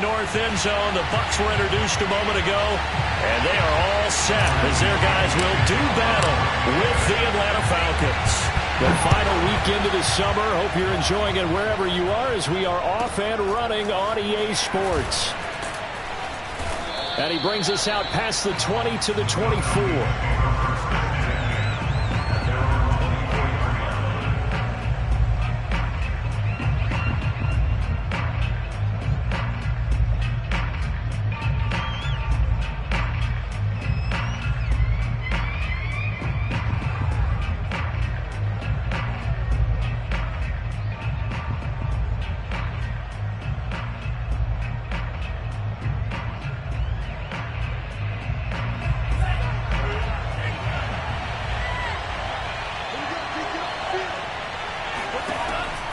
North end zone. The Bucs were introduced a moment ago, and they are all set as their guys will do battle with the Atlanta Falcons. The final weekend of the summer. Hope you're enjoying it wherever you are as we are off and running on EA Sports. And he brings us out past the 20 to the 24.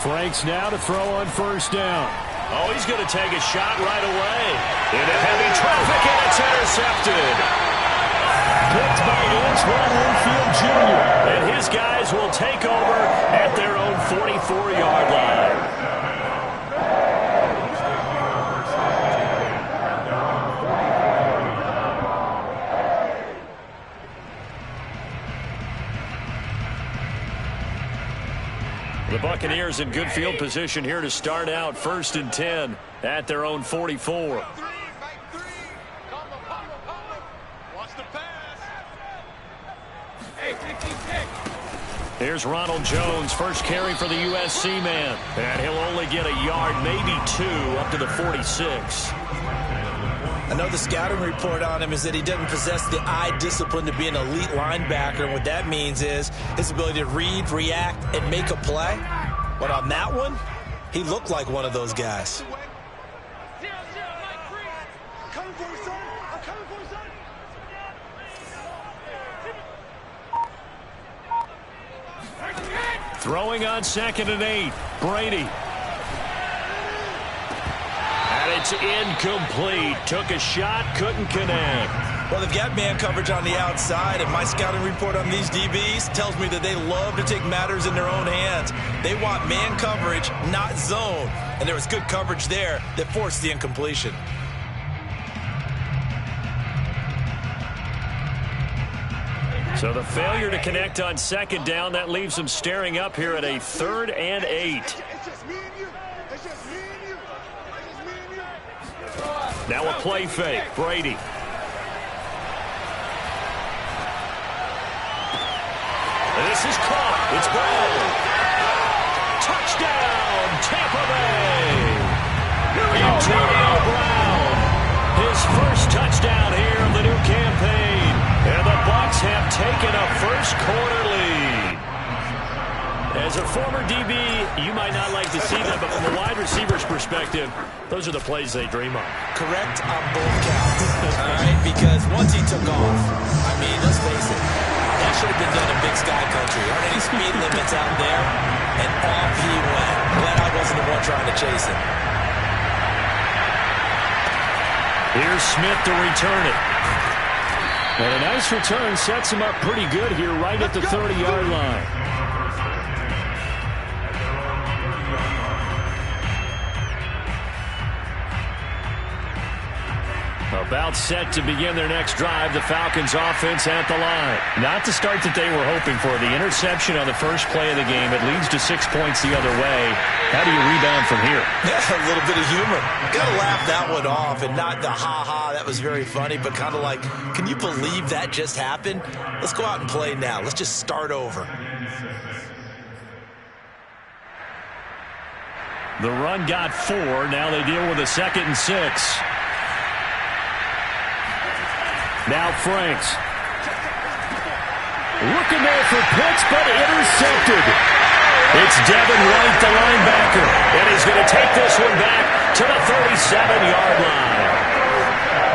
Franks now to throw on first down. Oh, he's going to take a shot right away. Into heavy traffic, and it's intercepted. Picked by Antoine Winfield Jr. And his guys will take over at their own 44-yard line. The Buccaneers in good field position here to start out 1st and 10 at their own 44. Here's Ronald Jones, first carry for the USC man. And he'll only get a yard, maybe two, up to the 46. I know the scouting report on him is that he doesn't possess the eye discipline to be an elite linebacker. And what that means is his ability to read, react, and make a play. But on that one, he looked like one of those guys. Throwing on 2nd and 8, Brady. It's incomplete. Took a shot, couldn't connect. Well, they've got man coverage on the outside, and my scouting report on these DBs tells me that they love to take matters in their own hands. They want man coverage, not zone. And there was good coverage there that forced the incompletion. So the failure to connect on 2nd down, that leaves them staring up here at a 3rd and 8. Now a play fake. Brady. This is caught. It's Brown. Touchdown, Tampa Bay. Antonio Brown. His first touchdown here of the new campaign. And the Bucs have taken a first-quarter lead. As a former DB, you might not like to see that, but from a wide receiver's perspective, those are the plays they dream of. Correct on both counts, all right? Because once he took off, I mean, let's face it, that should have been done in Big Sky Country. Aren't any speed limits out there? And off he went. Glad I wasn't the one trying to chase him. Here's Smith to return it. And a nice return sets him up pretty good here right at the 30-yard line. About set to begin their next drive. The Falcons offense at the line. Not the start that they were hoping for. The interception on the first play of the game. It leads to 6 points the other way. How do you rebound from here? Yeah, a little bit of humor. Got to laugh that one off and not the ha-ha. That was very funny, but kind of like, can you believe that just happened? Let's go out and play now. Let's just start over. The run got 4. Now they deal with a 2nd and 6. Now Franks. Looking there for Pitts, but intercepted. It's Devin White, the linebacker. And he's going to take this one back to the 37-yard line.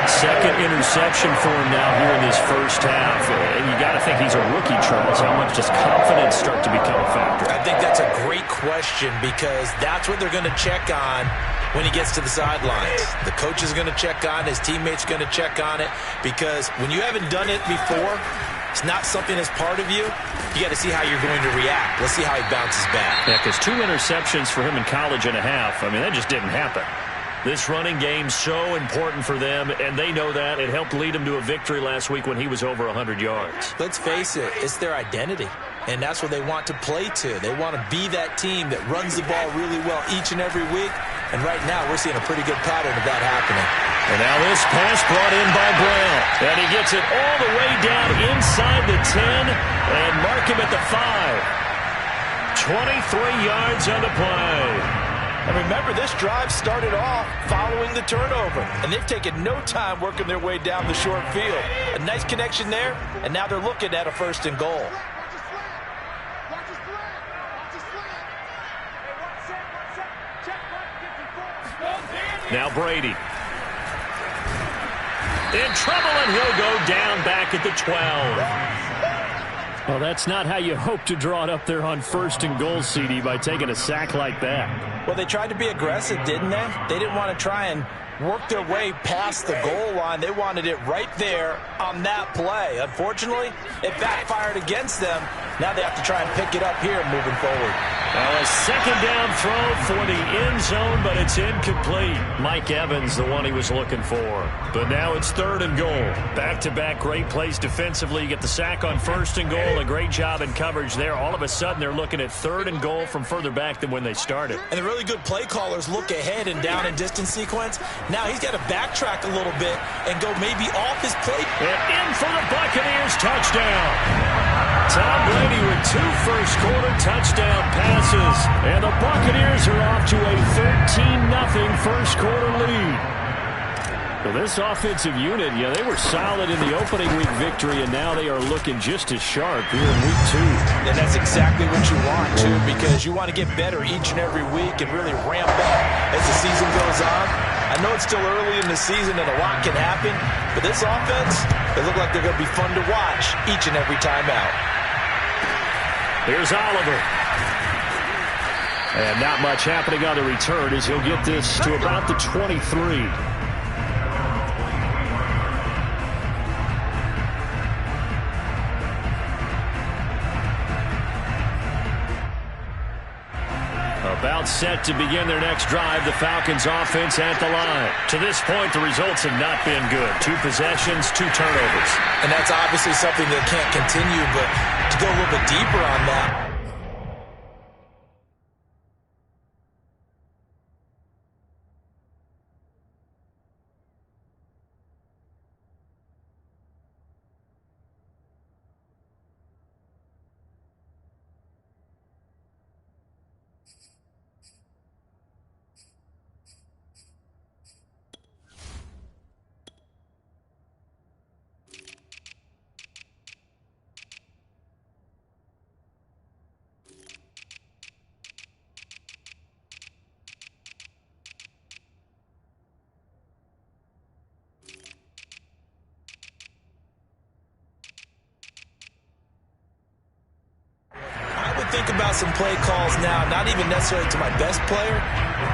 2nd interception for him now here in this first half. And you got to think he's a rookie, Charles. How much does confidence start to become a factor? I think that's a great question because that's what they're going to check on when he gets to the sidelines. The coach is going to check on, his teammates going to check on it, because when you haven't done it before, it's not something that's part of you. You got to see how you're going to react. Let's see how he bounces back. Yeah, because 2 interceptions for him in college and a half, I mean, that just didn't happen. This running game's so important for them, and they know that. It helped lead them to a victory last week when he was over 100 yards. Let's face it, it's their identity, and that's what they want to play to. They want to be that team that runs the ball really well each and every week, and right now we're seeing a pretty good pattern of that happening. And now this pass brought in by Brown, and he gets it all the way down inside the 10 and mark him at the 5. 23 yards on the play. And remember, this drive started off following the turnover, and they've taken no time working their way down the short field. A nice connection there, and now they're looking at a 1st and goal. Now Brady. In trouble, and he'll go down back at the 12. Well, that's not how you hope to draw it up there on 1st and goal, CD, by taking a sack like that. Well, they tried to be aggressive, didn't they? They didn't want to try and work their way past the goal line. They wanted it right there on that play. Unfortunately, it backfired against them. Now they have to try and pick it up here moving forward. Well, a 2nd down throw for the end zone, but it's incomplete. Mike Evans, the one he was looking for. But now it's 3rd and goal. Back-to-back great plays defensively. You get the sack on 1st and goal. A great job in coverage there. All of a sudden, they're looking at 3rd and goal from further back than when they started. And the really good play callers look ahead and down and distance sequence. Now he's got to backtrack a little bit and go maybe off his play. And in for the Buccaneers touchdown. Tom Brady with 2 first-quarter touchdown passes. And the Buccaneers are off to a 13-0 first-quarter lead. Well, this offensive unit, they were solid in the opening week victory, and now they are looking just as sharp here in week 2. And that's exactly what you want, too, because you want to get better each and every week and really ramp up as the season goes on. I know it's still early in the season and a lot can happen, but this offense, they look like they're going to be fun to watch each and every time out. Here's Oliver. And not much happening on the return as he'll get this to about the 23. About set to begin their next drive, the Falcons offense at the line. To this point, the results have not been good. 2 possessions, 2 turnovers. And that's obviously something that can't continue, but to go a little bit deeper on that, think about some play calls now, not even necessarily to my best player,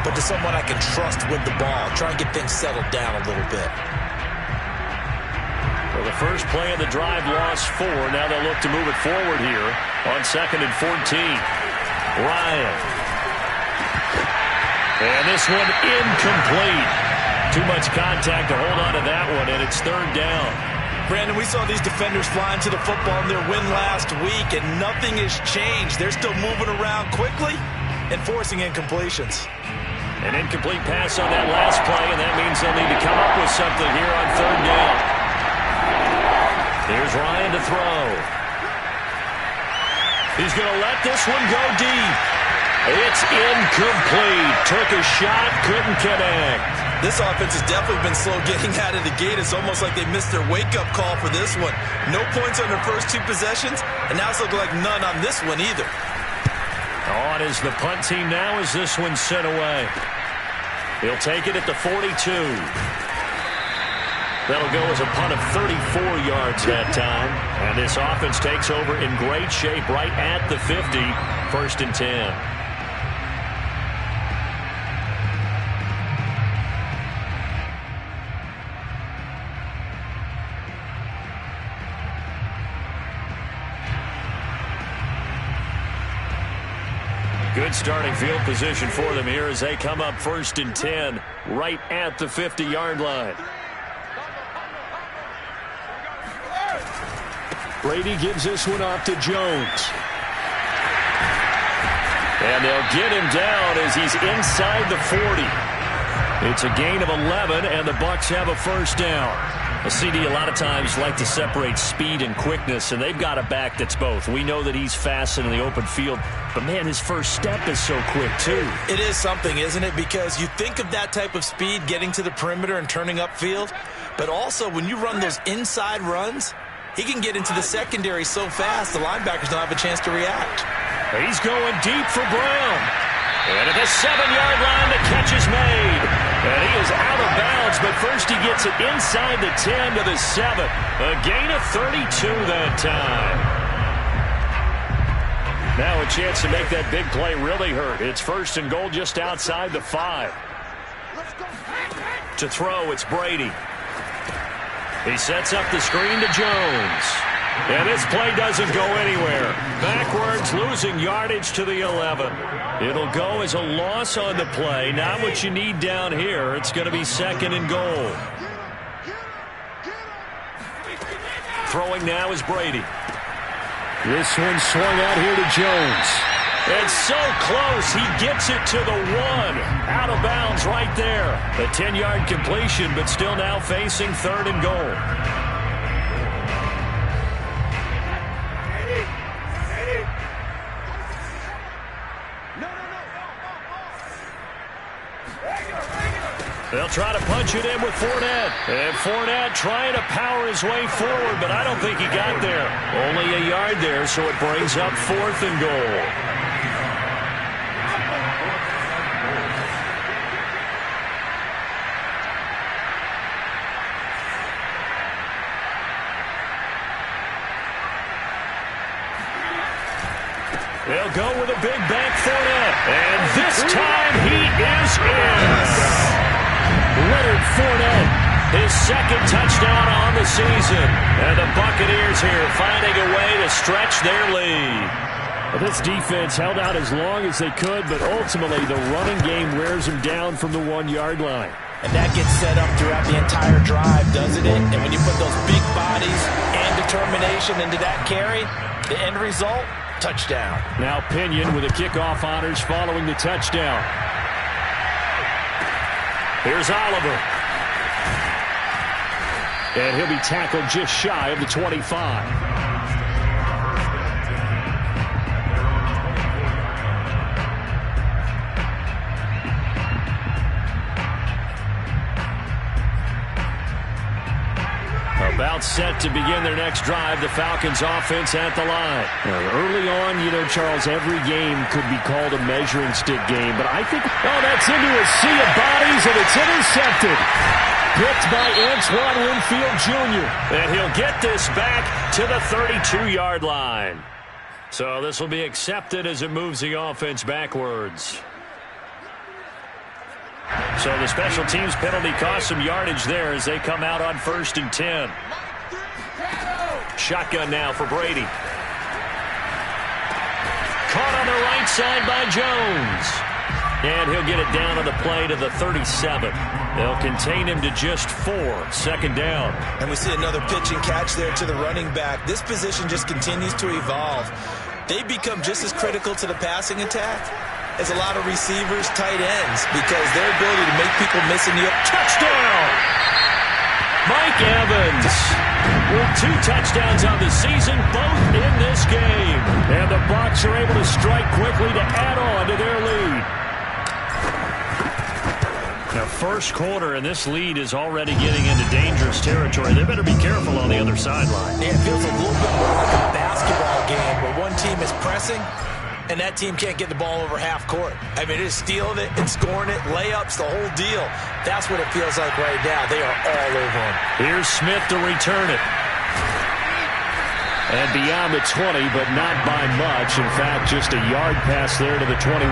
but to someone I can trust with the ball. Try and get things settled down a little bit. Well, the first play of the drive lost 4. Now they'll look to move it forward here on 2nd and 14. Ryan. And this one incomplete. Too much contact to hold on to that one, and it's 3rd down. Brandon, we saw these defenders flying to the football in their win last week, and nothing has changed. They're still moving around quickly and forcing incompletions. An incomplete pass on that last play, and that means they'll need to come up with something here on 3rd down. Here's Ryan to throw. He's going to let this one go deep. It's incomplete. Took a shot, couldn't connect. This offense has definitely been slow getting out of the gate. It's almost like they missed their wake-up call for this one. No points on their first 2 possessions, and now it's looking like none on this one either. On is the punt team now as this one's sent away. He'll take it at the 42. That'll go as a punt of 34 yards that time. And this offense takes over in great shape right at the 50. 1st and 10. Good starting field position for them here as they come up 1st and 10 right at the 50-yard line. Brady gives this one off to Jones. And they'll get him down as he's inside the 40. It's a gain of 11, and the Bucs have a first down. A CD a lot of times like to separate speed and quickness, and they've got a back that's both. We know that he's fast in the open field, but, man, his first step is so quick, too. It is something, isn't it? Because you think of that type of speed getting to the perimeter and turning upfield, but also when you run those inside runs, he can get into the secondary so fast the linebackers don't have a chance to react. He's going deep for Brown. And at the 7-yard line, the catch is made. And he is out of bounds, but first he gets it inside the 10 to the 7. A gain of 32 that time. Now a chance to make that big play really hurt. It's 1st and goal just outside the 5. To throw, it's Brady. He sets up the screen to Jones. And this play doesn't go anywhere. Backwards, losing yardage to the 11. It'll go as a loss on the play. Not what you need down here. It's going to be 2nd and goal. Throwing now is Brady. This one swung out here to Jones. It's so close. He gets it to the 1. Out of bounds right there. A 10-yard completion, but still now facing 3rd and goal. They'll try to punch it in with Fournette. And Fournette trying to power his way forward, but I don't think he got there. Only a yard there, so it brings up 4th and goal. They'll go with a big bank Fournette. And this time he is in. Leonard Fournette, his 2nd touchdown on the season. And the Buccaneers here finding a way to stretch their lead. Well, this defense held out as long as they could, but ultimately the running game wears them down from the 1-yard line. And that gets set up throughout the entire drive, doesn't it? And when you put those big bodies and determination into that carry, the end result, touchdown. Now Pinion with the kickoff honors following the touchdown. Here's Oliver. And he'll be tackled just shy of the 25. About set to begin their next drive, the Falcons offense at the line. Early on, Charles, every game could be called a measuring stick game, but I think, that's into a sea of bodies, and it's intercepted. Picked by Antoine Winfield Jr. And he'll get this back to the 32-yard line. So this will be accepted as it moves the offense backwards. So the special teams penalty cost some yardage there as they come out on 1st and 10. Shotgun now for Brady. Caught on the right side by Jones. And he'll get it down on the play to the 37. They'll contain him to just 4. 2nd down. And we see another pitch and catch there to the running back. This position just continues to evolve. They become just as critical to the passing attack as a lot of receivers, tight ends, because their ability to make people miss in the touchdown. Mike Evans with 2 touchdowns on the season, both in this game. And the Bucs are able to strike quickly to add on to their lead. Now, 1st quarter, and this lead is already getting into dangerous territory. They better be careful on the other sideline. Yeah, it feels a little bit more like a basketball game where one team is pressing and that team can't get the ball over half court. I mean, it is stealing it and scoring it, layups, the whole deal. That's what it feels like right now. They are all over them. Here's Smith to return it. And beyond the 20, but not by much. In fact, just a yard pass there to the 21.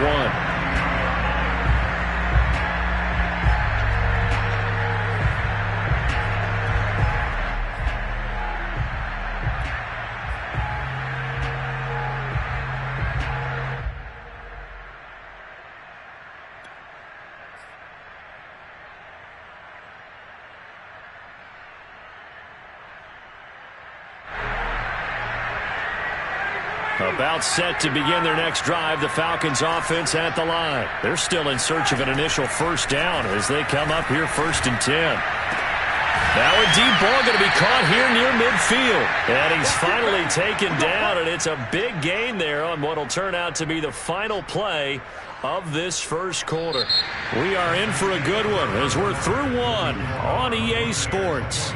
About set to begin their next drive, the Falcons offense at the line. They're still in search of an initial first down as they come up here 1st and 10. Now a deep ball going to be caught here near midfield. And he's finally taken down, and it's a big gain there on what will turn out to be the final play of this first quarter. We are in for a good one as we're through one on EA Sports.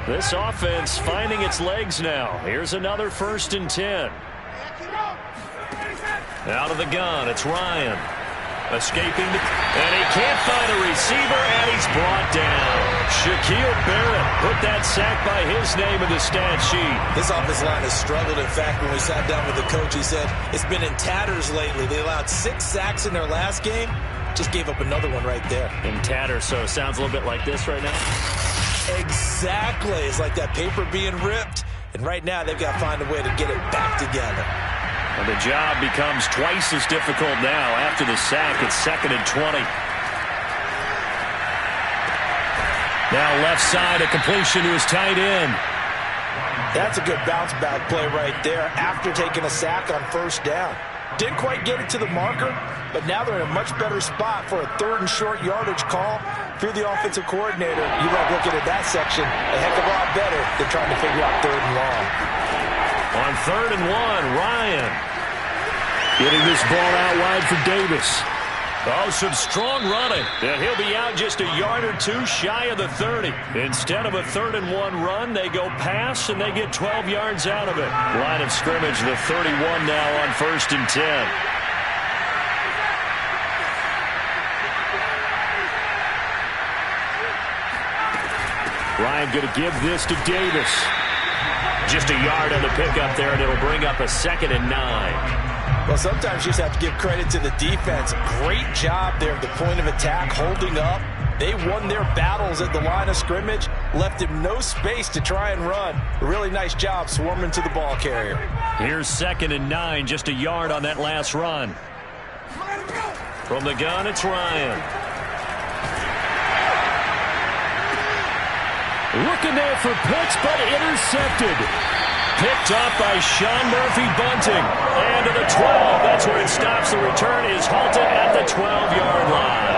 This offense finding its legs now. Here's another 1st and 10. Out of the gun, it's Ryan. Escaping, and he can't find a receiver, and he's brought down. Shaquille Barrett put that sack by his name in the stat sheet. This offensive line has struggled. In fact, when we sat down with the coach, he said it's been in tatters lately. They allowed 6 sacks in their last game. Just gave up another one right there. In tatters, so it sounds a little bit like this right now. Exactly. It's like that paper being ripped. And right now, they've got to find a way to get it back together. And the job becomes twice as difficult now after the sack. It's 2nd and 20. Now left side, a completion to his tight end. That's a good bounce back play right there after taking a sack on 1st down. Didn't quite get it to the marker, but now they're in a much better spot for a 3rd and short yardage call through the offensive coordinator. You like looking at that section a heck of a lot better than trying to figure out 3rd and long. On 3rd and 1, Ryan getting this ball out wide for Davis. Oh, some strong running. And he'll be out just a yard or two shy of the 30. Instead of a 3rd and 1 run, they go pass, and they get 12 yards out of it. Line of scrimmage, the 31 now on 1st and 10. Ryan going to give this to Davis. Just a yard on the pickup there, and it'll bring up a 2nd and 9. Well, sometimes you just have to give credit to the defense. Great job there at the point of attack, holding up. They won their battles at the line of scrimmage, left him no space to try and run. A really nice job swarming to the ball carrier. Here's 2nd and 9, just a yard on that last run. From the gun, it's Ryan. Looking there for Pitts, but intercepted. Picked off by Sean Murphy-Bunting. And to the 12. That's where it stops. The return is halted at the 12-yard line.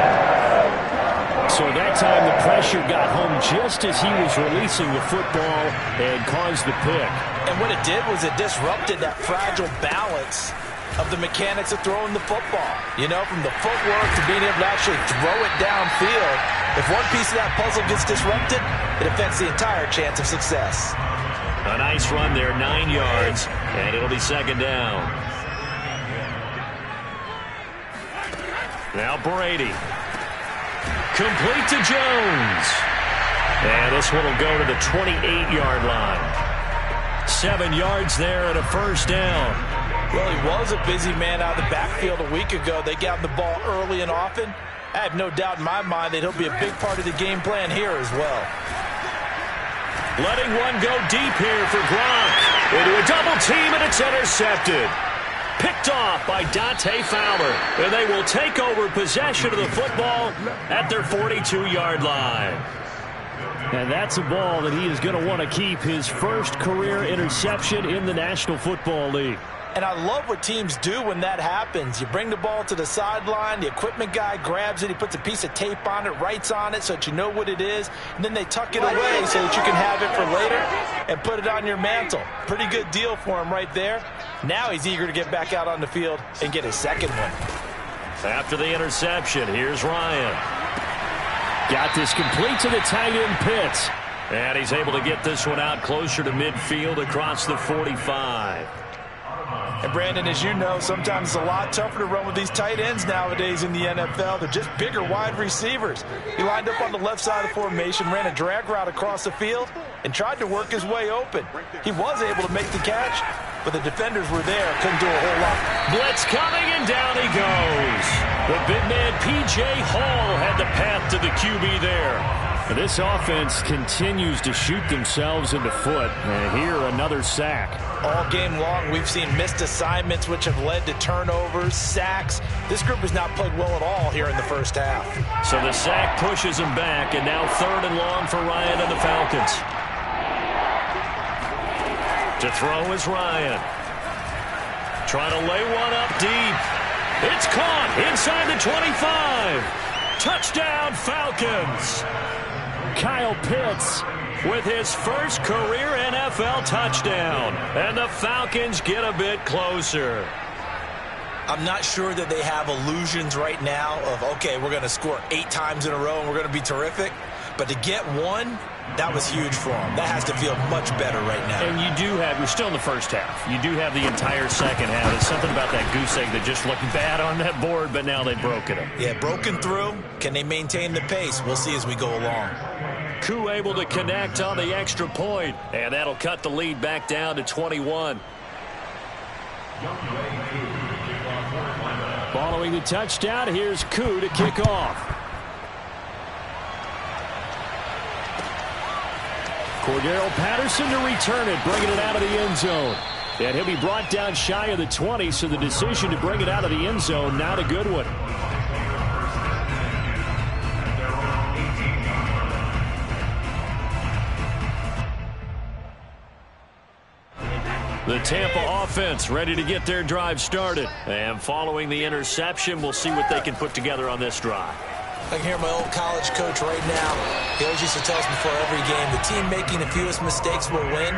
So that time the pressure got home just as he was releasing the football and caused the pick. And what it did was it disrupted that fragile balance of the mechanics of throwing the football. You know, from the footwork to being able to actually throw it downfield. If one piece of that puzzle gets disrupted, it affects the entire chance of success. A nice run there, 9 yards, and it'll be 2nd down. Now Brady. Complete to Jones. And this one will go to the 28-yard line. 7 yards there and a 1st down. Well, he was a busy man out of the backfield a week ago. They got the ball early and often. I have no doubt in my mind that he'll be a big part of the game plan here as well. Letting one go deep here for Gronk. Into a double team, and it's intercepted. Picked off by Dante Fowler. And they will take over possession of the football at their 42-yard line. And that's a ball that he is going to want to keep, his first career interception in the National Football League. And I love what teams do when that happens. You bring the ball to the sideline, the equipment guy grabs it, he puts a piece of tape on it, writes on it so that you know what it is, and then they tuck it away so that you can have it for later and put it on your mantle. Pretty good deal for him right there. Now he's eager to get back out on the field and get his 2nd one. After the interception, here's Ryan. Got this complete to the tight end Pitts. And he's able to get this one out closer to midfield across the 45. And Brandon, as you know, sometimes it's a lot tougher to run with these tight ends nowadays in the NFL. They're just bigger wide receivers. He lined up on the left side of the formation, ran a drag route across the field, and tried to work his way open. He was able to make the catch, but the defenders were there, couldn't do a whole lot. Blitz coming, and down he goes. The big man P.J. Hall had the path to the QB there. This offense continues to shoot themselves in the foot. And here, another sack. All game long, we've seen missed assignments, which have led to turnovers, sacks. This group has not played well at all here in the first half. So the sack pushes him back, and now 3rd and long for Ryan and the Falcons. To throw is Ryan. Trying to lay one up deep. It's caught inside the 25. Touchdown, Falcons. Kyle Pitts with his first career NFL touchdown. And the Falcons get a bit closer. I'm not sure that they have illusions right now of, okay, we're going to score 8 times in a row and we're going to be terrific. But to get one, that was huge for them. That has to feel much better right now. And you're still in the first half. You do have the entire second half. There's something about that goose egg that just looked bad on that board, but now they've broken it. Yeah, broken through. Can they maintain the pace? We'll see as we go along. Koo able to connect on the extra point, and that'll cut the lead back down to 21. Following the touchdown, here's Koo to kick off. Cordero Patterson to return it, bringing it out of the end zone. And he'll be brought down shy of the 20, so the decision to bring it out of the end zone, not a good one. The Tampa offense ready to get their drive started. And following the interception, we'll see what they can put together on this drive. I can hear my old college coach right now. He always used to tell us before every game, the team making the fewest mistakes will win.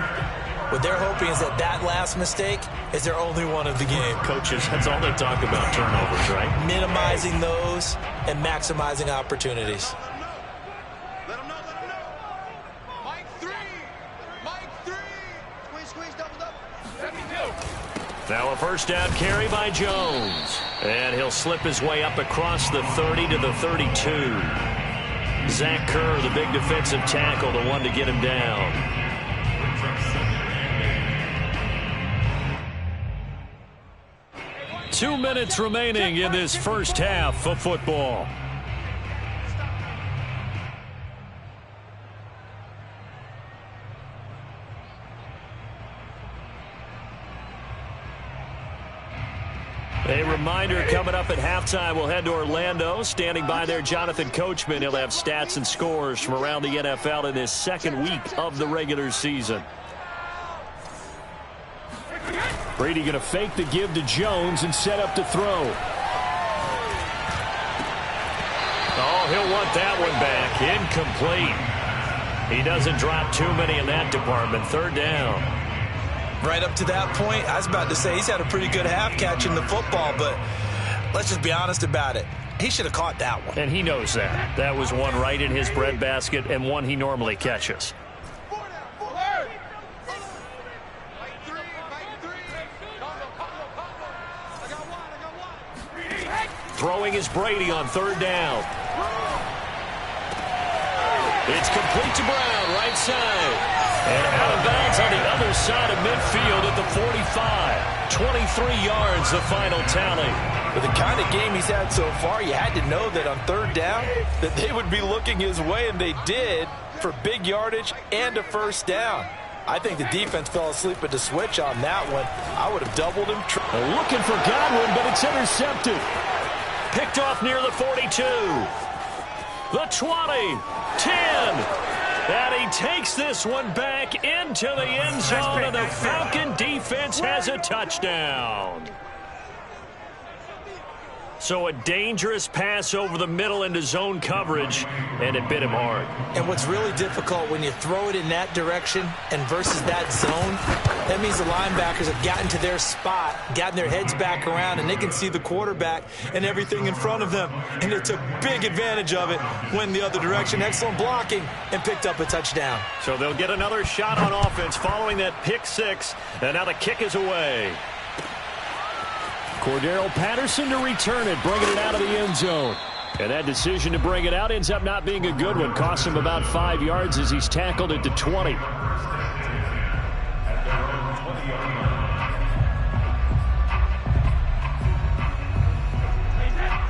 What they're hoping is that that last mistake is their only one of the game. Coaches, that's all they talk about, turnovers, right? Minimizing those and maximizing opportunities. Let them know. Mike 3. Squeeze, double. 72. Now a first down carry by Jones. And he'll slip his way up across the 30 to the 32. Zach Kerr, the big defensive tackle, the one to get him down. Two minutes remaining in this first half of football. A reminder, coming up at halftime, we'll head to Orlando. Standing by there, Jonathan Coachman. He'll have stats and scores from around the NFL in this second week of the regular season. Brady going to fake the give to Jones and set up to throw. Oh, he'll want that one back. Incomplete. He doesn't drop too many in that department. Third down. Right up to that point, I was about to say he's had a pretty good half catching the football, but let's just be honest about it. He should have caught that one. And he knows that. That was one right in his breadbasket and one he normally catches. Throwing is Brady on third down. It's complete to Brown, right side. And out of bounds on the other side of midfield at the 45. 23 yards, the final tally. With the kind of game he's had so far, you had to know that on third down that they would be looking his way, and they did, for big yardage and a first down. I think the defense fell asleep at the switch on that one. I would have doubled him. Looking for Godwin, but it's intercepted. Picked off near the 42. The 20. 10. And he takes this one back into the end zone, and the Falcon defense has a touchdown. So a dangerous pass over the middle into zone coverage, and it bit him hard. And what's really difficult when you throw it in that direction and versus that zone, that means the linebackers have gotten to their spot, gotten their heads back around, and they can see the quarterback and everything in front of them. And they took big advantage of it, went the other direction, excellent blocking, and picked up a touchdown. So they'll get another shot on offense following that pick six, and now the kick is away. Cordero Patterson to return it, bringing it out of the end zone. And that decision to bring it out ends up not being a good one. Costs him about 5 yards as he's tackled it to 20.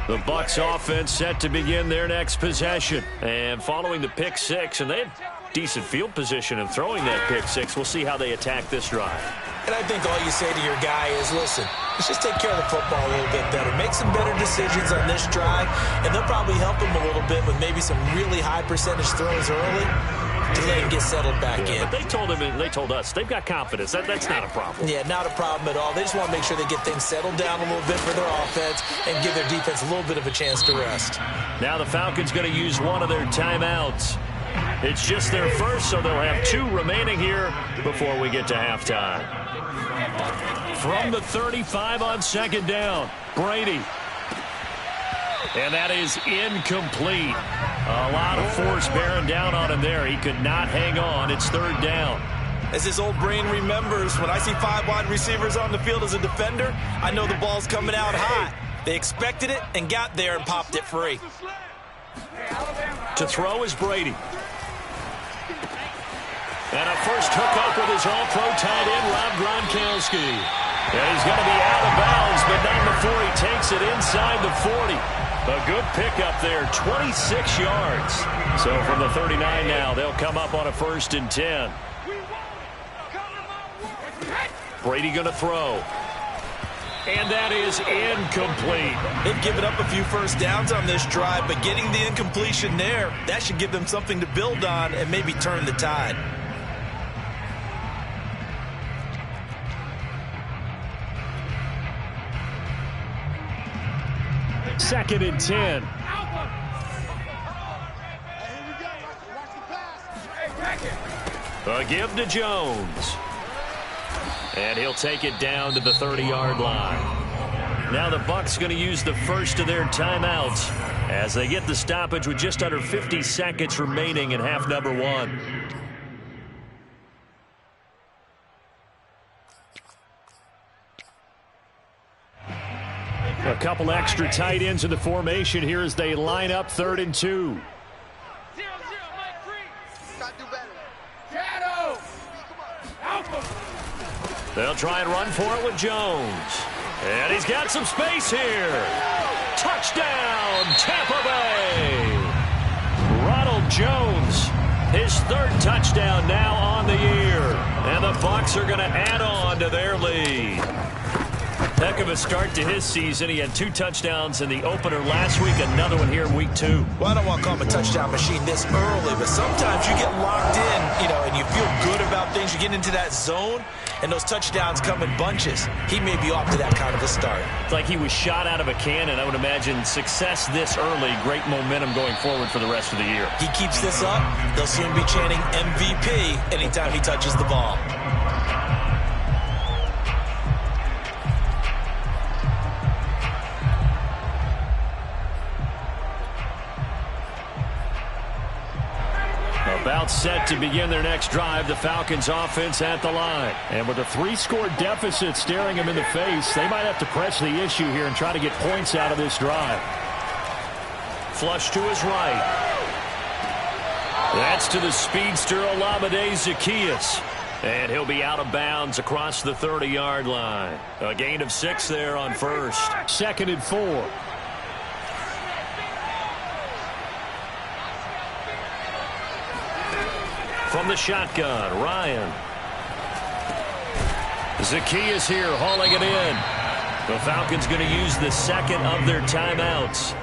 The Bucs offense set to begin their next possession. And following the pick six, and they decent field position and throwing that pick six. We'll see how they attack this drive. And I think all you say to your guy is, listen, let's just take care of the football a little bit better. Make some better decisions on this drive, and they'll probably help him a little bit with maybe some really high percentage throws early to let him get settled back in. But they told us they've got confidence. That's not a problem. Yeah, not a problem at all. They just want to make sure they get things settled down a little bit for their offense and give their defense a little bit of a chance to rest. Now the Falcons going to use one of their timeouts. It's just their first, so they'll have 2 remaining here before we get to halftime. From the 35 on second down, Brady. And that is incomplete. A lot of force bearing down on him there. He could not hang on. It's third down. As his old brain remembers, when I see 5 wide receivers on the field as a defender, I know the ball's coming out hot. They expected it and got there and popped it free. To throw is Brady. And a first hookup with his all-pro tight end, Rob Gronkowski. And he's going to be out of bounds, but not before he takes it inside the 40. A good pickup there, 26 yards. So from the 39 now, they'll come up on a 1st and 10. Brady going to throw. And that is incomplete. They've given up a few first downs on this drive, but getting the incompletion there, that should give them something to build on and maybe turn the tide. Second and 10. A give to Jones. And he'll take it down to the 30-yard line. Now the Bucs going to use the first of their timeouts as they get the stoppage with just under 50 seconds remaining in half number 1. A couple extra tight ends in the formation here as they line up 3rd and 2. They'll try and run for it with Jones. And he's got some space here. Touchdown, Tampa Bay. Ronald Jones, his 3rd touchdown now on the year. And the Bucs are going to add on to their lead. Heck of a start to his season. He had 2 touchdowns in the opener last week, another one here in week 2. Well, I don't want to call him a touchdown machine this early, but sometimes you get locked in, and you feel good about things. You get into that zone, and those touchdowns come in bunches. He may be off to that kind of a start. It's like he was shot out of a cannon. I would imagine success this early, great momentum going forward for the rest of the year. He keeps this up, they'll soon be chanting MVP anytime he touches the ball. About set to begin their next drive, the Falcons offense at the line. And with a 3-score deficit staring them in the face, they might have to press the issue here and try to get points out of this drive. Flush to his right. That's to the speedster Olamide Zaccheaus. And he'll be out of bounds across the 30-yard line. A gain of 6 there on 1st. 2nd and 4. From the shotgun, Ryan. Zaccheaus here hauling it in. The Falcons going to use the 2nd of their timeouts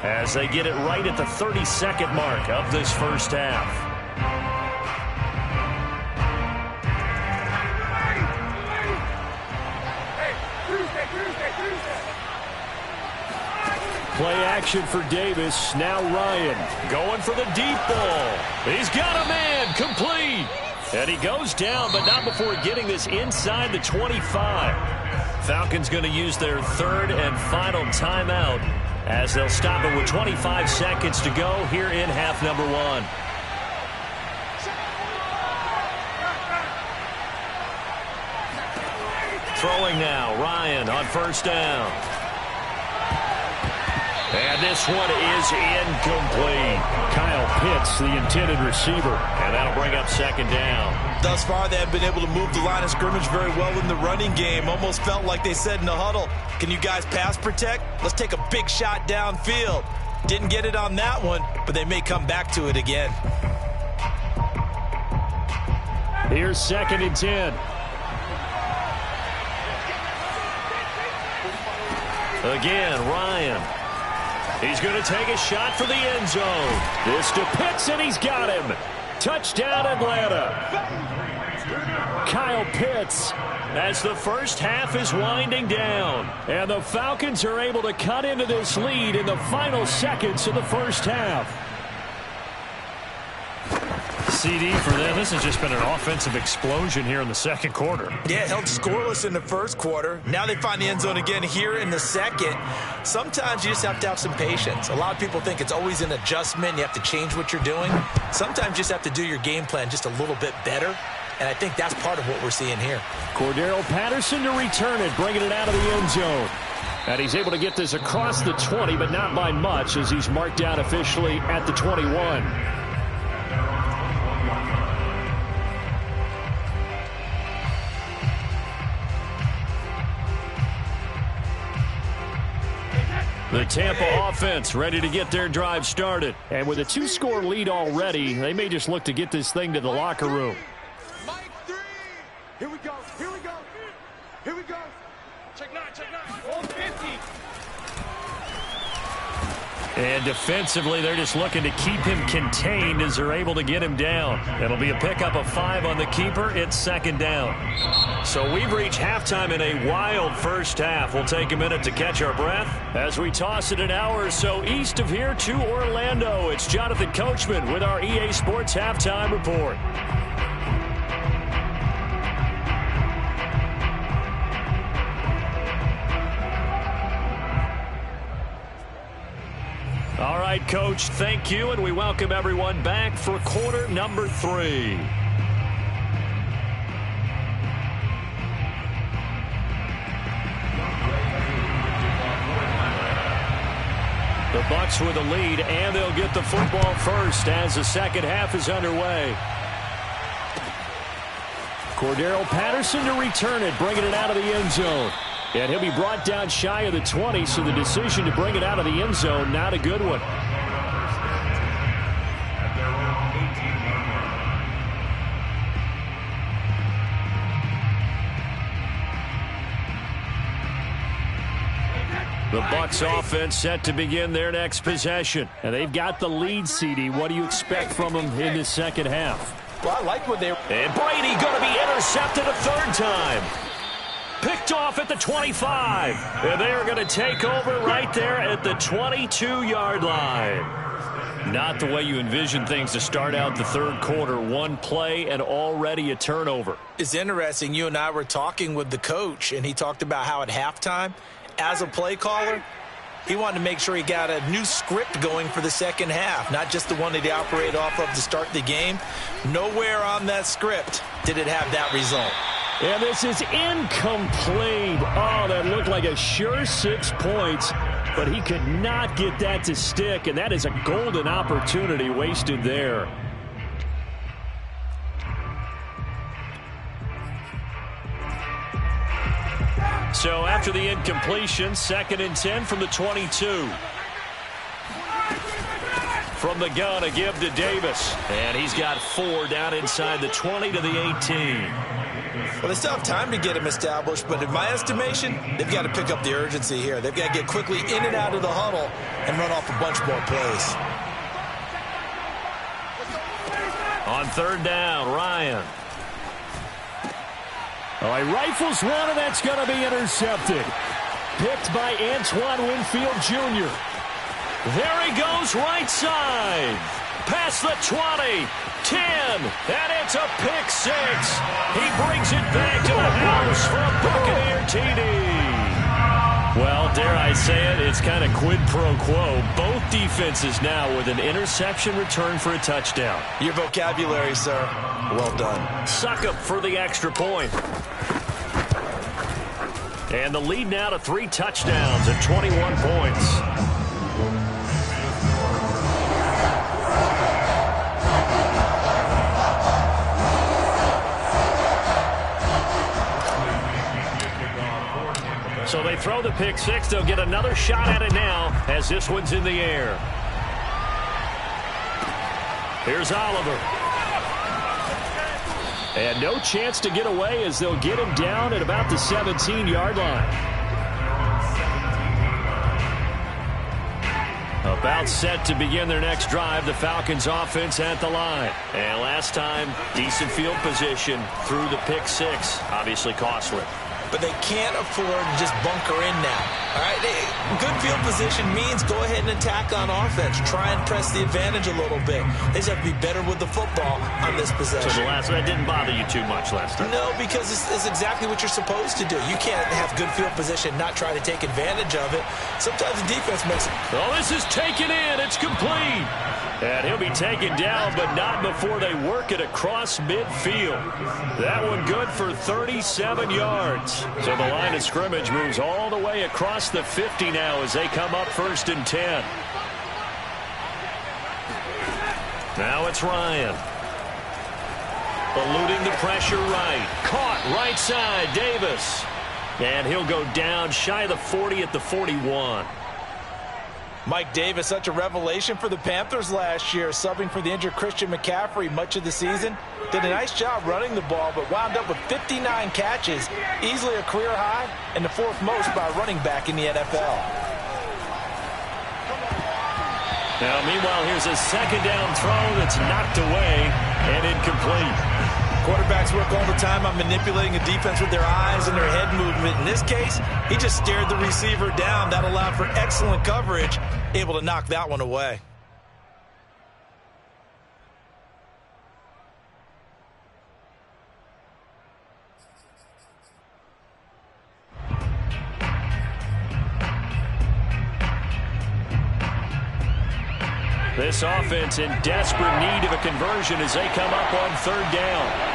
as they get it right at the 32nd mark of this first half. Play action for Davis. Now Ryan going for the deep ball. He's got a man complete. And he goes down, but not before getting this inside the 25. Falcons going to use their 3rd and final timeout as they'll stop it with 25 seconds to go here in half number 1. Throwing now, Ryan on 1st down. And this one is incomplete. Kyle Pitts, the intended receiver. And that'll bring up 2nd down. Thus far, they have been able to move the line of scrimmage very well in the running game. Almost felt like they said in the huddle, can you guys pass protect? Let's take a big shot downfield. Didn't get it on that one, but they may come back to it again. Here's 2nd and 10. Again, Ryan. He's going to take a shot for the end zone. This to Pitts, and he's got him. Touchdown, Atlanta. Kyle Pitts, as the first half is winding down. And the Falcons are able to cut into this lead in the final seconds of the first half. CD for them. This has just been an offensive explosion here in the second quarter. Yeah, held scoreless in the first quarter. Now they find the end zone again here in the second. Sometimes you just have to have some patience. A lot of people think it's always an adjustment. You have to change what you're doing. Sometimes you just have to do your game plan just a little bit better. And I think that's part of what we're seeing here. Cordero Patterson to return it, bringing it out of the end zone. And he's able to get this across the 20, but not by much, as he's marked out officially at the 21. The Tampa offense ready to get their drive started. And with a 2-score lead already, they may just look to get this thing to the locker room. Mike 3. Here we go. Here we go. Here we go. Check 9. Check 9. 150. And defensively, they're just looking to keep him contained as they're able to get him down. It'll be a pickup of 5 on the keeper. It's 2nd down. So we've reached halftime in a wild first half. We'll take a minute to catch our breath as we toss it an hour or so east of here to Orlando. It's Jonathan Coachman with our EA Sports Halftime Report. All right, Coach, thank you, and we welcome everyone back for quarter number 3. The Bucs with a lead, and they'll get the football first as the second half is underway. Cordero Patterson to return it, bringing it out of the end zone. And he'll be brought down shy of the 20, so the decision to bring it out of the end zone, not a good one. The Bucs offense set to begin their next possession. And they've got the lead, CD. What do you expect from them in the second half? Well, I like what they... And Brady going to be intercepted a 3rd time. Picked off at the 25. And they are going to take over right there at the 22-yard line. Not the way you envision things to start out the third quarter. One play and already a turnover. It's interesting. You and I were talking with the coach, and he talked about how at halftime, as a play caller, he wanted to make sure he got a new script going for the second half, not just the one that he operated off of to start the game. Nowhere on that script did it have that result. And this is incomplete. Oh, that looked like a sure 6 points, but he could not get that to stick, and that is a golden opportunity wasted there. So after the incompletion, 2nd and 10 from the 22. From the gun, a give to Davis. And he's got 4 down inside the 20 to the 18. Well, they still have time to get him established, but in my estimation, they've got to pick up the urgency here. They've got to get quickly in and out of the huddle and run off a bunch more plays. On 3rd down, Ryan. Oh, he rifles one, and that's going to be intercepted. Picked by Antoine Winfield Jr. There he goes right side. Past the 20, 10, and it's a pick 6. He brings it back to the house for a Buccaneer TD. Well, dare I say it, it's kind of quid pro quo. Both defenses now with an interception return for a touchdown. Your vocabulary, sir. Well done. Suck up for the extra point. And the lead now to 3 touchdowns and 21 points. So they throw the pick 6. They'll get another shot at it now as this one's in the air. Here's Oliver. And no chance to get away as they'll get him down at about the 17-yard line. About set to begin their next drive. The Falcons offense at the line. And last time, decent field position through the pick six. Obviously costly. But they can't afford to just bunker in now. All right, good field position means go ahead and attack on offense. Try and press the advantage a little bit. They just have to be better with the football on this possession. So that didn't bother you too much last time? No, because it's exactly what you're supposed to do. You can't have good field position and not try to take advantage of it. Sometimes the defense makes it. Oh, this is taken in. It's complete. And he'll be taken down, but not before they work it across midfield. That one good for 37 yards. So the line of scrimmage moves all the way across the 50 now as they come up 1st and 10. Now it's Ryan. Eluding the pressure right. Caught right side, Davis. And he'll go down shy of the 40 at the 41. Mike Davis, such a revelation for the Panthers last year, subbing for the injured Christian McCaffrey much of the season. Did a nice job running the ball, but wound up with 59 catches, easily a career high, and the 4th most by a running back in the NFL. Now, meanwhile, here's a 2nd down throw that's knocked away and incomplete. Quarterbacks work all the time on manipulating a defense with their eyes and their head movement. In this case, he just stared the receiver down. That allowed for excellent coverage, able to knock that one away. This offense in desperate need of a conversion as they come up on 3rd down.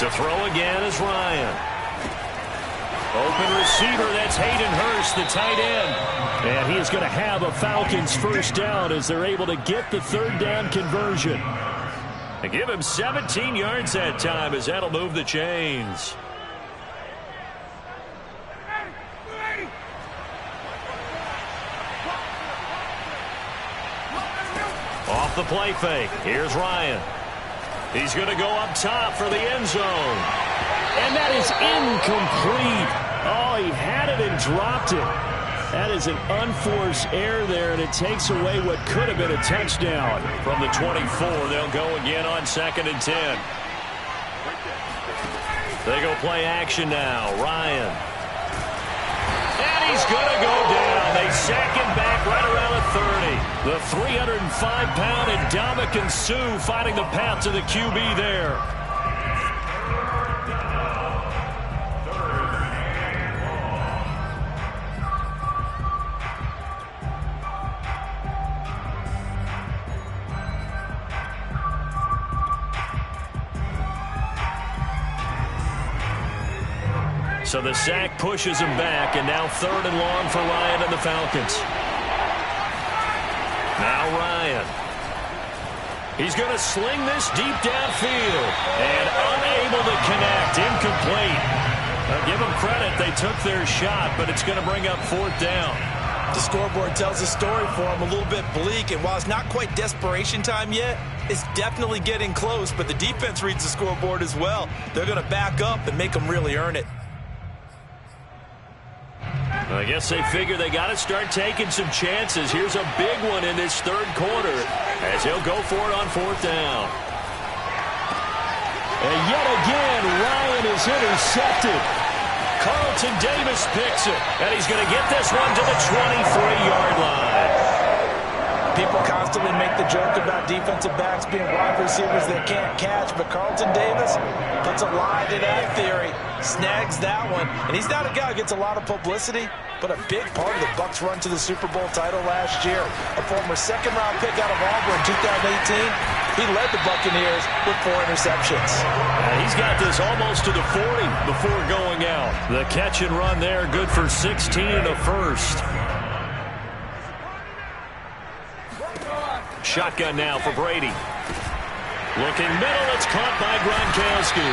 To throw again is Ryan. Open receiver, that's Hayden Hurst, the tight end. And he is going to have a Falcons 1st down as they're able to get the 3rd down conversion. And give him 17 yards that time as that'll move the chains. Off the play fake. Here's Ryan. He's going to go up top for the end zone. And that is incomplete. Oh, he had it and dropped it. That is an unforced error there, and it takes away what could have been a touchdown. From the 24, they'll go again on 2nd and 10. They go play action now. Ryan. And he's going to go down. They sack him back right around the 30. The 305-pound Ndamukong Suh finding the path to the QB there. So the sack pushes him back, and now 3rd and long for Ryan and the Falcons. Now Ryan. He's going to sling this deep downfield, and unable to connect, incomplete. Give them credit, they took their shot, but it's going to bring up 4th down. The scoreboard tells a story for him, a little bit bleak, and while it's not quite desperation time yet, it's definitely getting close, but the defense reads the scoreboard as well. They're going to back up and make them really earn it. I guess they figure they got to start taking some chances. Here's a big one in this 3rd quarter as he'll go for it on 4th down. And yet again, Ryan is intercepted. Carlton Davis picks it, and he's going to get this one to the 23-yard line. People constantly make the joke about defensive backs being wide receivers that can't catch, but Carlton Davis puts a lie to that theory, snags that one, and he's not a guy who gets a lot of publicity, but a big part of the Bucs' run to the Super Bowl title last year. A former 2nd-round pick out of Auburn in 2018, he led the Buccaneers with 4 interceptions. He's got this almost to the 40 before going out. The catch and run there, good for 16 and a 1st. Shotgun now for Brady. Looking middle, it's caught by Gronkowski.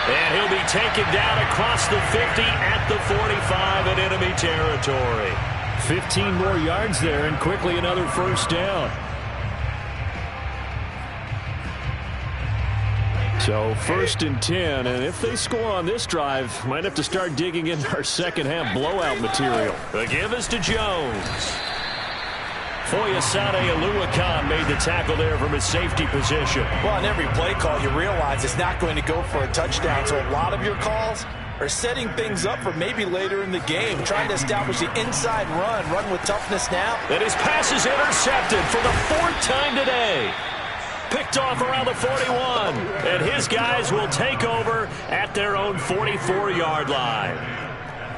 And he'll be taken down across the 50 at the 45 in enemy territory. 15 more yards there, and quickly another 1st down. So 1st and 10, and if they score on this drive, might have to start digging into our second half blowout material. The give is to Jones. Foyesade Oluwakan made the tackle there from his safety position. Well, on every play call, you realize it's not going to go for a touchdown, so a lot of your calls are setting things up for maybe later in the game, trying to establish the inside run with toughness now. And his pass is intercepted for the 4th time today. Picked off around the 41, and his guys will take over at their own 44-yard line.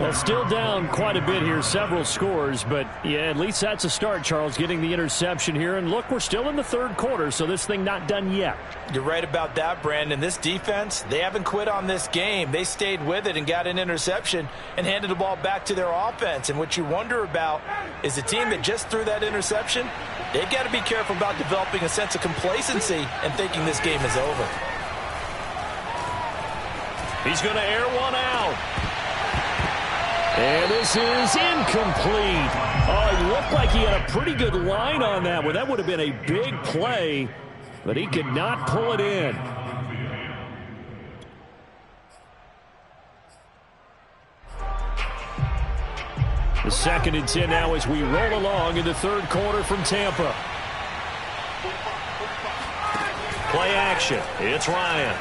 Well, still down quite a bit here, several scores, but yeah, at least that's a start, Charles, getting the interception here. And look, we're still in the 3rd quarter, so this thing not done yet. You're right about that, Brandon. This defense, they haven't quit on this game. They stayed with it and got an interception and handed the ball back to their offense. And what you wonder about is the team that just threw that interception, they've got to be careful about developing a sense of complacency and thinking this game is over. He's going to air one out. And this is incomplete. Oh, it looked like he had a pretty good line on that one. That would have been a big play, but he could not pull it in. The 2nd and 10 now as we roll along in the 3rd quarter from Tampa. Play action. It's Ryan.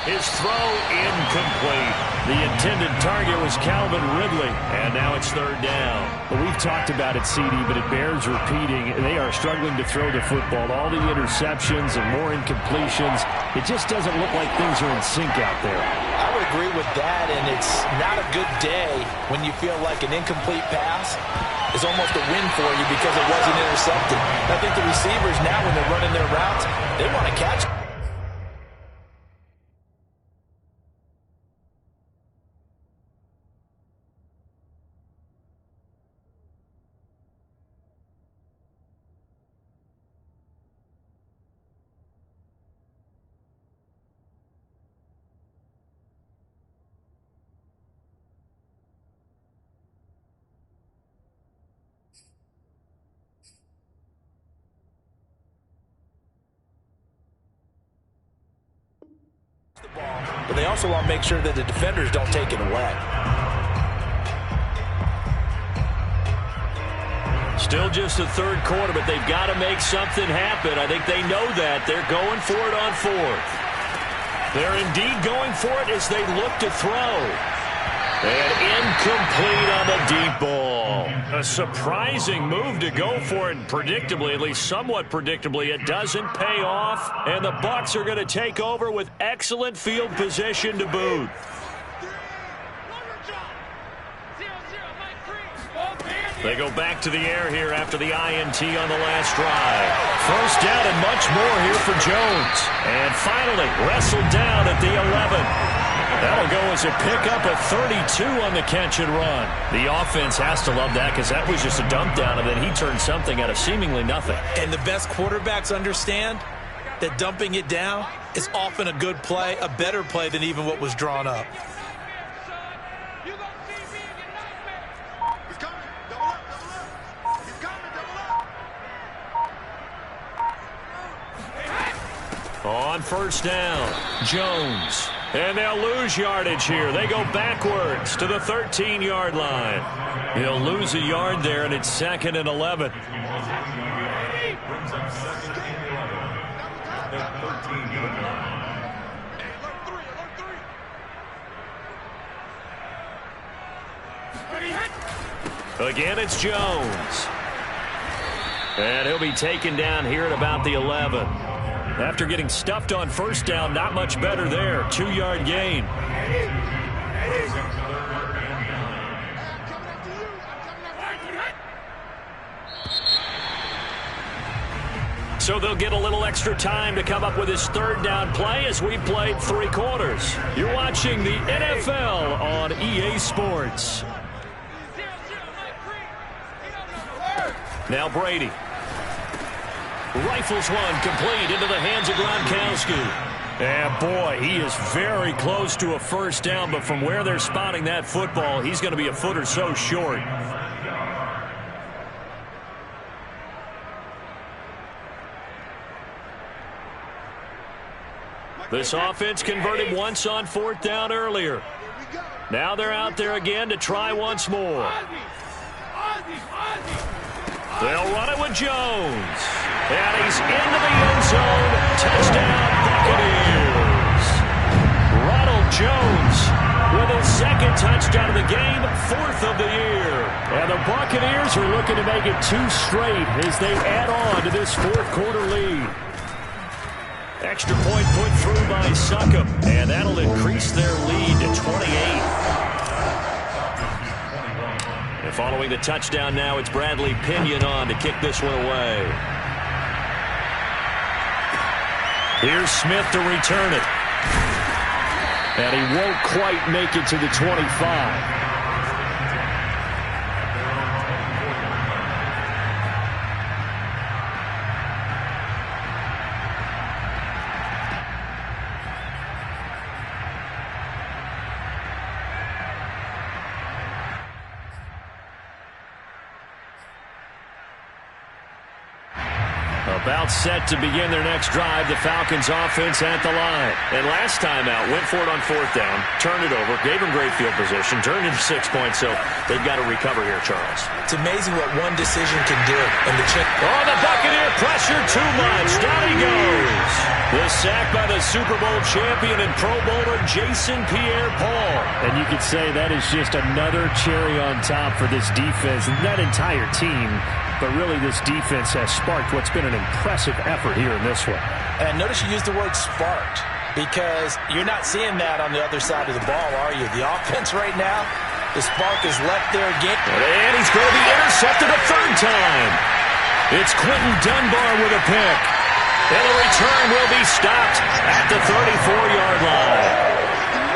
His throw incomplete. The intended target was Calvin Ridley, and now it's 3rd down. Well, we've talked about it, CD, but it bears repeating. They are struggling to throw the football. All the interceptions and more incompletions. It just doesn't look like things are in sync out there. I would agree with that, and it's not a good day when you feel like an incomplete pass is almost a win for you because it wasn't intercepted. I think the receivers now, when they're running their routes, they want to catch it. But they also want to make sure that the defenders don't take it away. Still just the 3rd quarter, but they've got to make something happen. I think they know that. They're going for it on 4th. They're indeed going for it as they look to throw. And incomplete on the deep ball. A surprising move to go for it, predictably, at least somewhat predictably. It doesn't pay off, and the Bucs are going to take over with excellent field position to boot. They go back to the air here after the INT on the last drive. 1st down and much more here for Jones. And finally wrestled down at the 11. That'll go as a pickup of 32 on the catch and run. The offense has to love that because that was just a dump down, and then he turned something out of seemingly nothing. And the best quarterbacks understand that dumping it down is often a good play, a better play than even what was drawn up. On 1st down, Jones. And they'll lose yardage here. They go backwards to the 13-yard line. He'll lose a yard there, and it's 2nd and 11. Again, it's Jones. And he'll be taken down here at about the 11. After getting stuffed on 1st down, not much better there. 2-yard gain. So they'll get a little extra time to come up with his 3rd down play as we played 3 quarters. You're watching the NFL on EA Sports. Now Brady. Rifles one complete into the hands of Gronkowski. And boy, he is very close to a 1st down, but from where they're spotting that football, he's going to be a foot or so short. This offense converted once on 4th down earlier. Now they're out there again to try once more. They'll run it with Jones. And he's into the end zone. Touchdown, Buccaneers. Ronald Jones with his 2nd touchdown of the game, 4th of the year. And the Buccaneers are looking to make it 2 straight as they add on to this 4th quarter lead. Extra point put through by Succop, and that'll increase their lead to 28. And following the touchdown now, it's Bradley Pinion on to kick this one away. Here's Smith to return it. And he won't quite make it to the 25. About set to begin their next drive, the Falcons offense at the line. And last time out, went for it on 4th down, turned it over, gave them great field position, turned into 6 points, so they've got to recover here, Charles. It's amazing what one decision can do. And the the Buccaneer pressure too much. Down he goes. The sack by the Super Bowl champion and Pro Bowler Jason Pierre-Paul. And you could say that is just another cherry on top for this defense and that entire team. But really, this defense has sparked what's been an impressive effort here in this one. And notice you used the word sparked, because you're not seeing that on the other side of the ball, are you? The offense right now, the spark has left their game. And he's going to be intercepted a 3rd time. It's Quentin Dunbar with a pick. And the return will be stopped at the 34-yard line.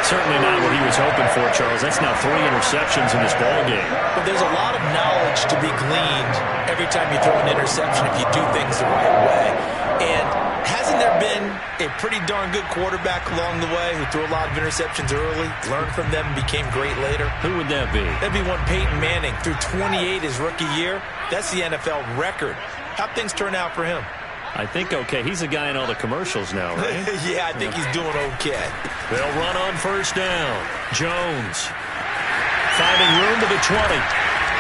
Certainly not what he was hoping for, Charles. That's now 3 interceptions in this ball game. But there's a lot of knowledge to be gleaned every time you throw an interception if you do things the right way. And hasn't there been a pretty darn good quarterback along the way who threw a lot of interceptions early, learned from them, and became great later? Who would that be? That'd be one Peyton Manning. Threw 28 his rookie year. That's the NFL record. How'd things turn out for him? I think okay. He's a guy in all the commercials now, right? Yeah, I think he's doing okay. They'll run on 1st down. Jones finding room to the 20.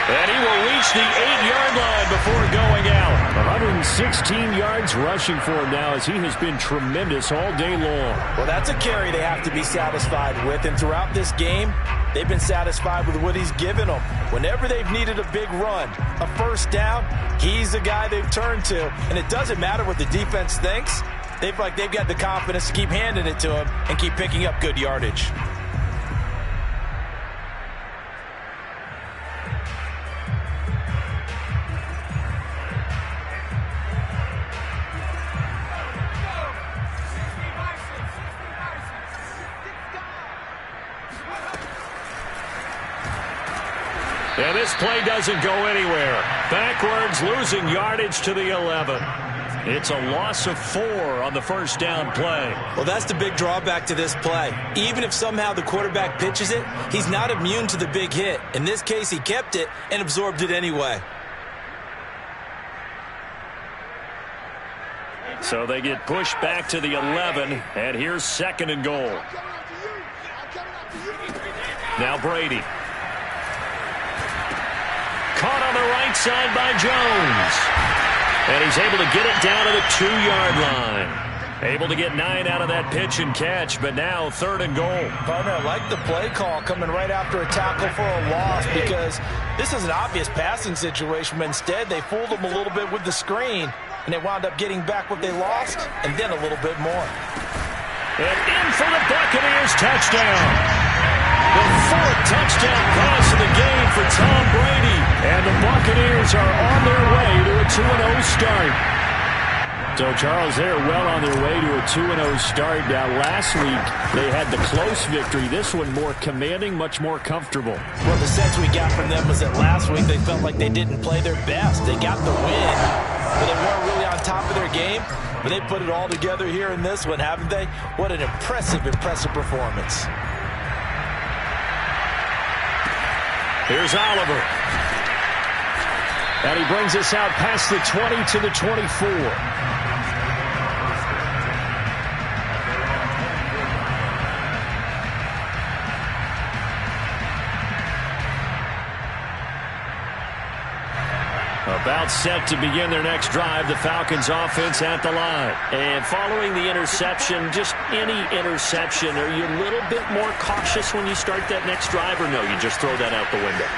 And he will reach the 8-yard line before going out. 116 yards rushing for him now as he has been tremendous all day long. Well, that's a carry they have to be satisfied with. And throughout this game, they've been satisfied with what he's given them. Whenever they've needed a big run, a 1st down, he's the guy they've turned to. And it doesn't matter what the defense thinks. They've got the confidence to keep handing it to him and keep picking up good yardage. And this play doesn't go anywhere. Backwards, losing yardage to the 11. It's a loss of 4 on the 1st down play. Well, that's the big drawback to this play. Even if somehow the quarterback pitches it, he's not immune to the big hit. In this case, he kept it and absorbed it anyway. So they get pushed back to the 11, and here's 2nd and goal. Now Brady. Caught on the right side by Jones. And he's able to get it down to the 2-yard line. Able to get 9 out of that pitch and catch, but now 3rd and goal. Partner, I like the play call coming right after a tackle for a loss, because this is an obvious passing situation, but instead they fooled them a little bit with the screen, and they wound up getting back what they lost, and then a little bit more. And in for the Buccaneers touchdown. The 4th touchdown pass of the game for Tom Brady. And the Buccaneers are on their way to a 2-0 start. So, Charles, they're well on their way to a 2-0 start. Now, last week, they had the close victory. This one more commanding, much more comfortable. Well, the sense we got from them was that last week they felt like they didn't play their best. They got the win, but they weren't really on top of their game. But they put it all together here in this one, haven't they? What an impressive, impressive performance. Here's Oliver. And he brings us out past the 20 to the 24. About set to begin their next drive, the Falcons offense at the line. And following the interception, just any interception, are you a little bit more cautious when you start that next drive, or no, you just throw that out the window?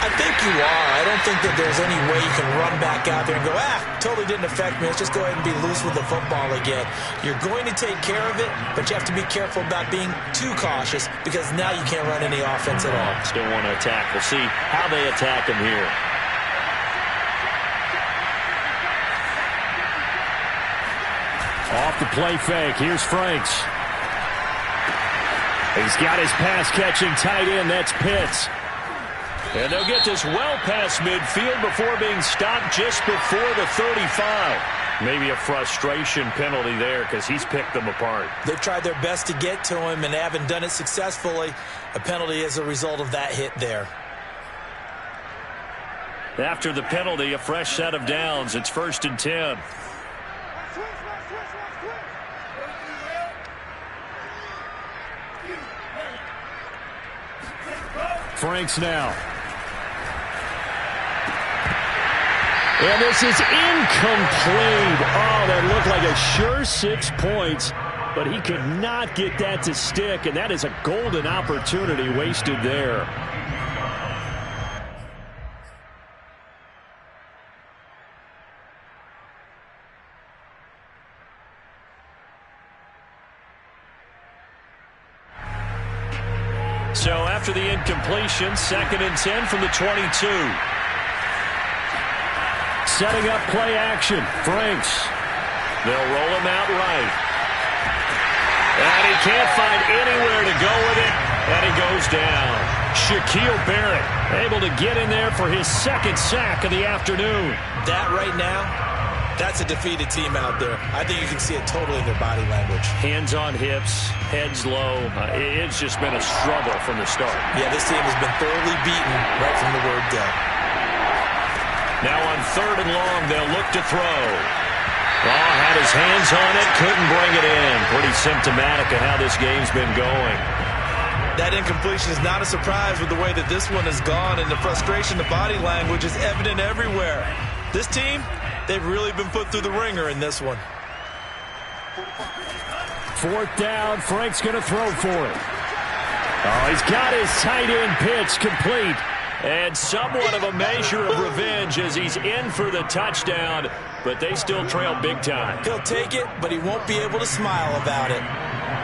I think you are. I don't think that there's any way you can run back out there and go, totally didn't affect me. Let's just go ahead and be loose with the football again. You're going to take care of it, but you have to be careful about being too cautious because now you can't run any offense at all. Still want to attack. We'll see how they attack him here. Off the play fake. Here's Franks. He's got his pass-catching tight end. That's Pitts. And they'll get this well past midfield before being stopped just before the 35. Maybe a frustration penalty there because he's picked them apart. They've tried their best to get to him and haven't done it successfully. A penalty as a result of that hit there. After the penalty, a fresh set of downs. It's 1st and 10. Franks now. And this is incomplete. Oh, that looked like a sure 6 points, but he could not get that to stick, and that is a golden opportunity wasted there. So after the incompletion, 2nd and 10 from the 22. Setting up play action. Franks. They'll roll him out right. And he can't find anywhere to go with it. And he goes down. Shaquille Barrett able to get in there for his 2nd sack of the afternoon. That right now, that's a defeated team out there. I think you can see it totally in their body language. Hands on hips, heads low. It's just been a struggle from the start. Yeah, this team has been thoroughly beaten right from the word go. Now on 3rd and long, they'll look to throw. Had his hands on it, couldn't bring it in. Pretty symptomatic of how this game's been going. That incompletion is not a surprise with the way that this one has gone, and the frustration, the body language is evident everywhere. This team, they've really been put through the ringer in this one. 4th down, Frank's going to throw for it. He's got his tight end pitch complete. And somewhat of a measure of revenge as he's in for the touchdown, but they still trail big time. He'll take it, but he won't be able to smile about it.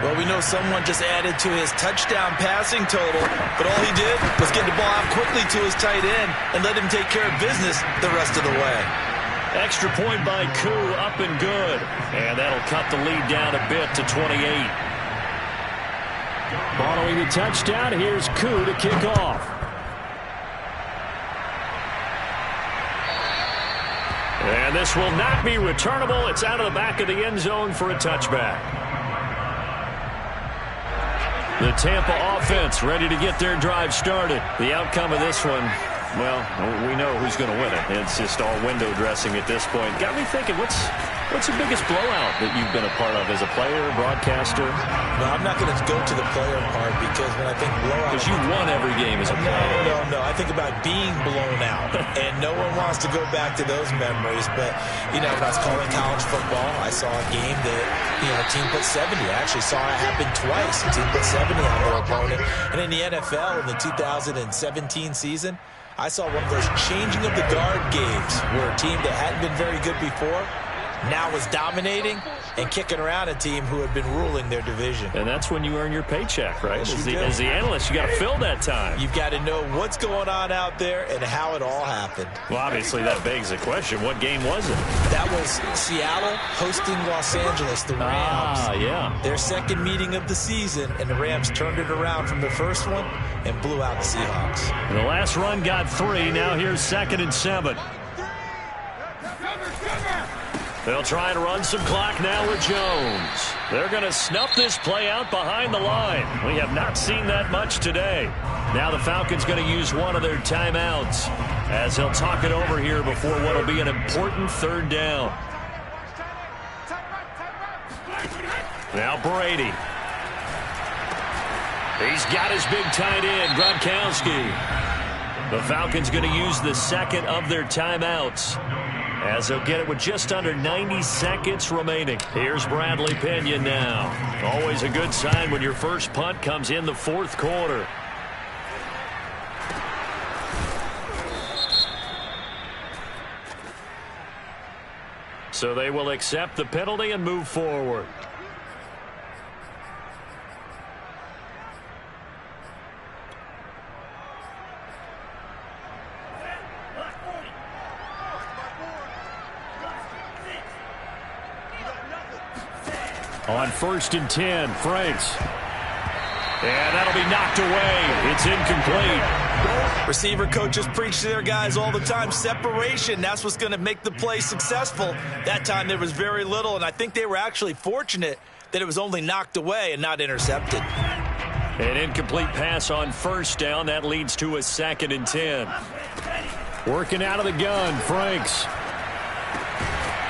Well, we know someone just added to his touchdown passing total, but all he did was get the ball out quickly to his tight end and let him take care of business the rest of the way. Extra point by Koo, up and good. And that'll cut the lead down a bit to 28. Following the touchdown, here's Koo to kick off. And this will not be returnable. It's out of the back of the end zone for a touchback. The Tampa offense ready to get their drive started. The outcome of this one, well, we know who's going to win it. It's just all window dressing at this point. Got me thinking, what's the biggest blowout that you've been a part of as a player, broadcaster? No, I'm not going to go to the player part because when I think blowout... Because you won every game as a player. No. I think about being blown out. And no one wants to go back to those memories. But, when I was calling college football, I saw a game that, a team put 70. I actually saw it happen twice. A team put 70 on their opponent. And in the NFL, in the 2017 season, I saw one of those changing of the guard games where a team that hadn't been very good before now was dominating and kicking around a team who had been ruling their division. And that's when you earn your paycheck, right? Yes, as the analyst, you got to fill that time. You've got to know what's going on out there and how it all happened. Well, obviously, that begs the question, what game was it? That was Seattle hosting Los Angeles, the Rams. Yeah. Their 2nd meeting of the season, and the Rams turned it around from the first one and blew out the Seahawks. And the last run got 3. Now here's 2nd and 7. They'll try and run some clock now with Jones. They're going to snuff this play out behind the line. We have not seen that much today. Now the Falcons going to use one of their timeouts as he'll talk it over here before what will be an important 3rd down. Now Brady. He's got his big tight end, Gronkowski. The Falcons going to use the second of their timeouts, as they'll get it with just under 90 seconds remaining. Here's Bradley Pena now. Always a good sign when your first punt comes in the fourth quarter. So they will accept the penalty and move forward. On 1st and 10, Franks. And that'll be knocked away. It's incomplete. Receiver coaches preach to their guys all the time. Separation, that's what's going to make the play successful. That time there was very little, and I think they were actually fortunate that it was only knocked away and not intercepted. An incomplete pass on 1st down. That leads to a 2nd and 10. Working out of the gun, Franks.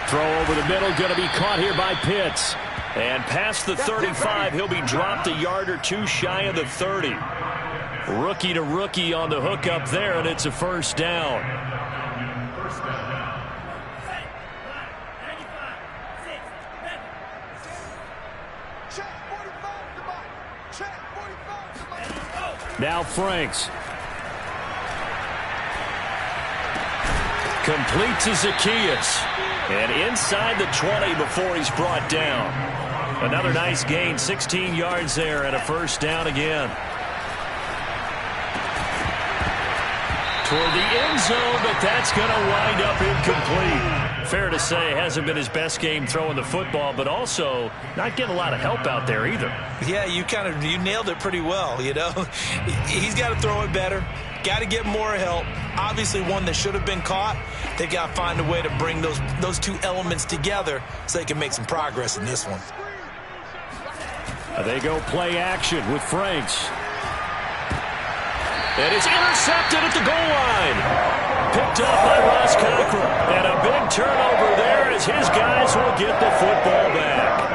Throw over the middle, going to be caught here by Pitts. And past the 35, he'll be dropped a yard or two shy of the 30. Rookie to rookie on the hook up there, and it's a 1st down. Now Franks. Complete to Zacchaeus. And inside the 20 before he's brought down. Another nice gain, 16 yards there, and a 1st down again. Toward the end zone, but that's going to wind up incomplete. Fair to say, hasn't been his best game throwing the football, but also not getting a lot of help out there either. Yeah, you nailed it pretty well, you know. He's got to throw it better. Got to get more help. Obviously one that should have been caught. They got to find a way to bring those two elements together so they can make some progress in this one. They go play action with Franks. And it's intercepted at the goal line. Picked up by Ross Cockrell. And a big turnover there as his guys will get the football back.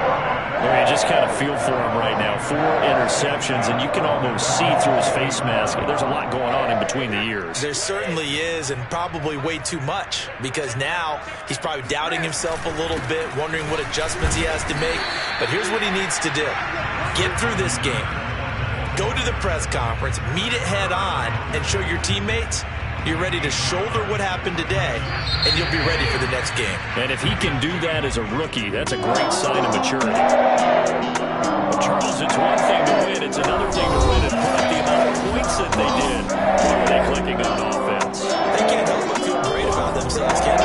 You just kind of feel for him right now. 4 interceptions, and you can almost see through his face mask. There's a lot going on in between the ears. There certainly is, and probably way too much, because now he's probably doubting himself a little bit, wondering what adjustments he has to make. But here's what he needs to do. Get through this game. Go to the press conference, meet it head on, and show your teammates you're ready to shoulder what happened today, and you'll be ready for the next game. And if he can do that as a rookie, that's a great sign of maturity. Charles, it's one thing to win. It's another thing to win and put up the amount of points that they did. What are they clicking on offense? They can't help but feel great about themselves, can they?